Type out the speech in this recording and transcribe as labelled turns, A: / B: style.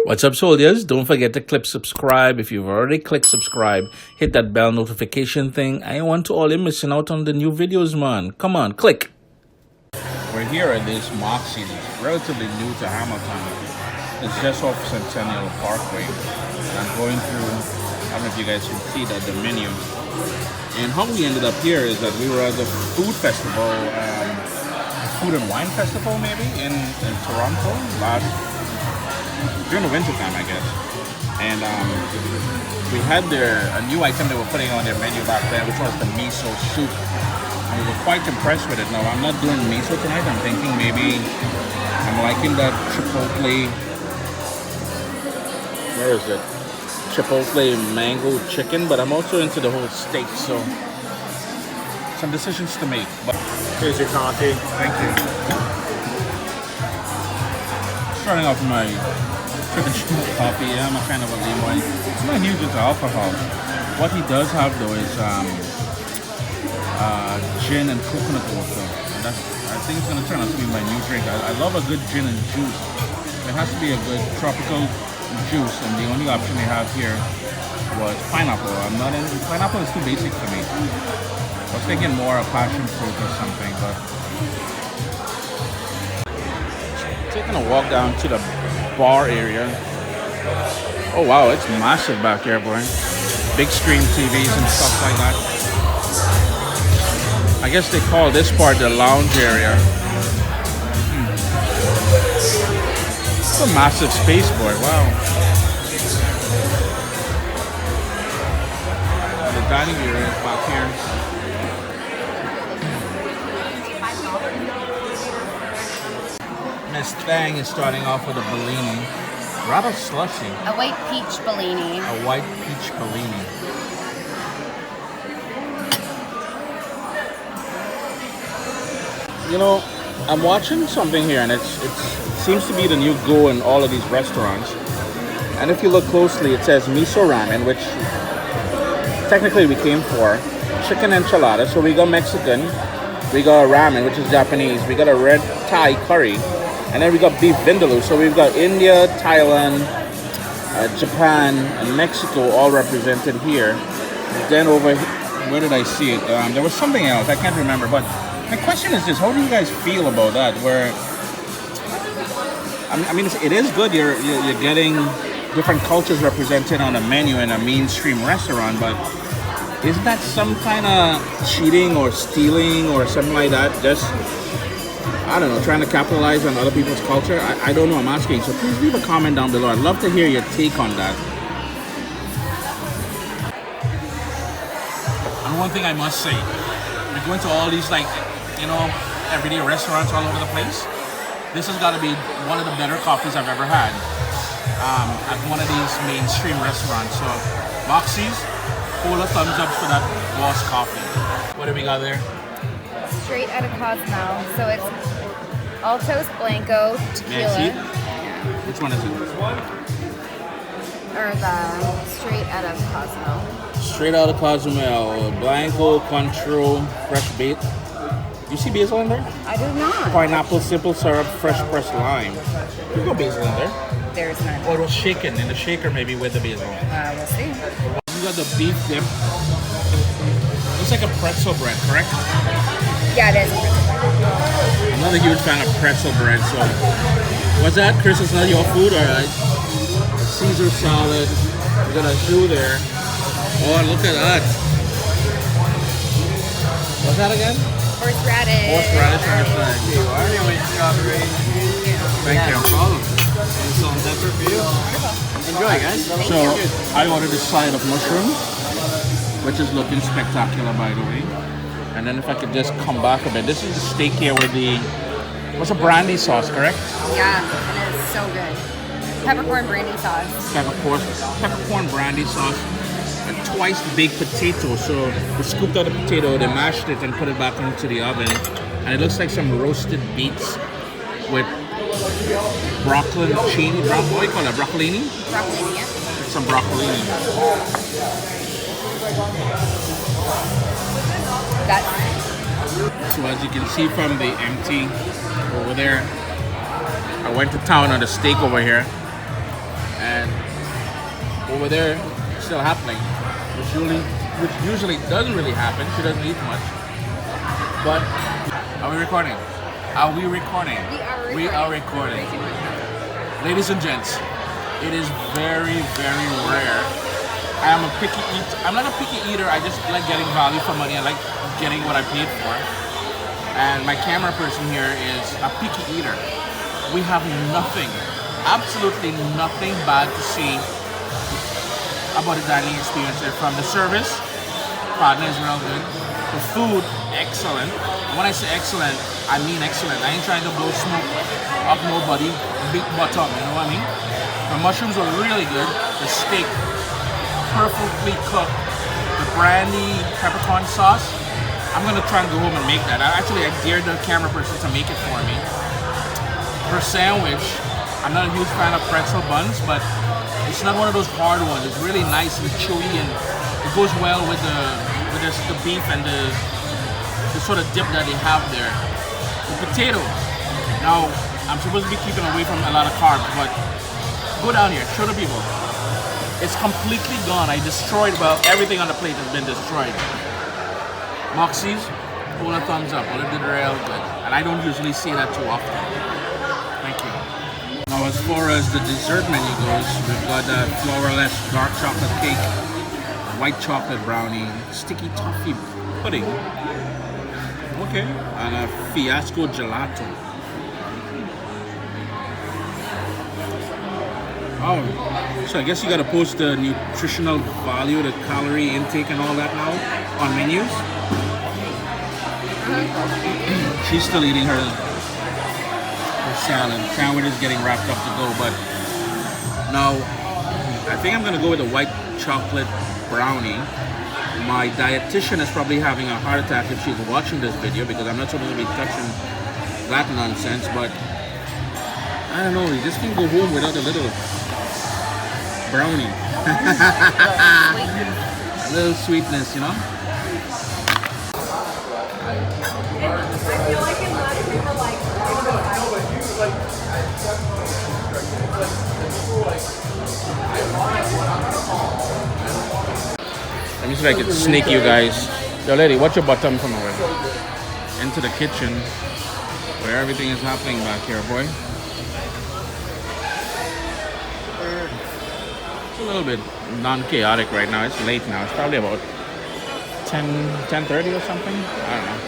A: What's up, soldiers? Don't forget to click subscribe. If you've already clicked subscribe, hit that bell notification thing. I want to all you missing out on the new videos, man. Come on, click. We're here at this Moxie. It's relatively new to Hamilton. It's just off Centennial Parkway. I'm going through, I don't know if you guys can see that, the menu. And how we ended up here is that we were at the food festival, food and wine festival maybe, in Toronto during the winter time, I guess. And we had a new item they were putting on their menu back then, which was the miso soup. And we were quite impressed with it. Now, I'm not doing miso tonight. I'm thinking maybe I'm liking that chipotle, where is it? Chipotle mango chicken, but I'm also into the whole steak, so some decisions to make. But
B: here's your coffee.
A: Thank you. Starting off with my traditional coffee. I'm a kind of a lean. It's not huge into alcohol. What he does have though is gin and coconut water. And I think it's gonna turn out to be my new drink. I love a good gin and juice. It has to be a good tropical juice, and the only option they have here was pineapple. Pineapple is too basic for me. I was thinking more of passion fruit or something, but taking a walk down to the bar area. Oh wow, it's massive back here, boy. Big screen TVs and stuff like that. I guess they call this part the lounge area. It's a massive space, boy. Wow. The dining area is back here. Miss Thang is starting off with a Bellini. Rather slushy.
C: A white peach Bellini.
A: A white peach Bellini. You know, I'm watching something here, and it seems to be the new go in all of these restaurants. And if you look closely, it says miso ramen, which technically we came for. Chicken enchilada. So we got Mexican. We got ramen, which is Japanese. We got a red Thai curry. And then we got beef vindaloo. So we've got India, Thailand, Japan, and Mexico all represented here. Then over, where did I see it? There was something else. I can't remember. But my question is this: how do you guys feel about that? Where, I mean, it is good. You're getting different cultures represented on a menu in a mainstream restaurant, but isn't that some kind of cheating or stealing or something like that? Just, I don't know, trying to capitalize on other people's culture? I don't know, I'm asking. So please leave a comment down below. I'd love to hear your take on that. And one thing I must say, we're going to all these, like, you know, everyday restaurants all over the place. This has got to be one of the better coffees I've ever had at one of these mainstream restaurants. So Moxie's, full of thumbs up for that boss coffee. What do we got there?
C: Straight out of Cosmo. So it's Altos Blanco Tequila.
A: May I see it?
C: Yeah.
A: Which one is it?
C: Or the straight out of Cosmo.
A: Straight out of Cozumel, Blanco, Contro, fresh bait. Do you see basil in there?
C: I do not.
A: Pineapple, simple syrup, fresh pressed lime. There's no basil in there.
C: There's none.
A: Or it was shaken in the shaker maybe with the basil.
C: We'll see.
A: You got the beef dip. Looks like a pretzel bread, correct?
C: Yeah, it is.
A: I'm not a huge fan of pretzel bread, so. What's that, Chris? It's not your food, alright? Caesar salad. We got a jus there. Oh, look at that. What's that again?
C: Horseradish.
A: Horseradish on the side. Thank you.
B: Enjoy, guys.
A: So I ordered a side of mushrooms, which is looking spectacular, by the way. And then if I could just come back a bit, this is the steak here with what's a brandy sauce, correct?
C: Yeah, it is so good. Peppercorn brandy sauce.
A: Peppercorn brandy sauce. And twice baked potato. So they scooped out the potato, they mashed it and put it back into the oven. And it looks like some roasted beets with broccolini. What do you call it? Broccolini?
C: Broccolini, yeah.
A: Some broccolini. So as you can see from the empty over there, I went to town on the steak over here. over there still happening, which usually doesn't really happen. She doesn't eat much. But are we recording? Are we recording?
C: We are recording.
A: Ladies and gents, it is very, very rare. I am a picky eater. I'm not a picky eater. I just like getting value for money. I like getting what I paid for. And my camera person here is a picky eater. We have nothing, absolutely nothing bad to say about the dining experience here. From the service, partner is real good. The food, excellent. When I say excellent, I mean excellent. I ain't trying to blow smoke up nobody, big bottom, you know what I mean? The mushrooms were really good. The steak, perfectly cooked. The brandy peppercorn sauce, I'm gonna try and go home and make that. I dared the camera person to make it for me. Her sandwich, I'm not a huge fan of pretzel buns, but it's not one of those hard ones. It's really nice and chewy, and it goes well with the beef and the sort of dip that they have there. The potato. Now, I'm supposed to be keeping away from a lot of carbs, but go down here, show the people. It's completely gone. I destroyed everything on the plate has been destroyed. Moxie's, hold a thumbs up. Well, it did real good. And I don't usually say that too often. Thank you. Now, as far as the dessert menu goes, we've got a flourless dark chocolate cake, white chocolate brownie, sticky toffee pudding, okay, and a fiasco gelato. Oh, so I guess you gotta post the nutritional value, the calorie intake and all that now on menus. She's still eating her salad. Sandwich is getting wrapped up to go, but now I think I'm gonna go with a white chocolate brownie. My dietitian is probably having a heart attack if she's watching this video because I'm not supposed to be touching that nonsense, but I don't know, you just can't go home without a little brownie. A little sweetness, you know? Let me see if I can sneak you guys. Yo, lady, watch your bottom from away. Into the kitchen where everything is happening back here, boy. It's a little bit non-chaotic right now. It's late now. It's probably about 10:30 or something. I don't know.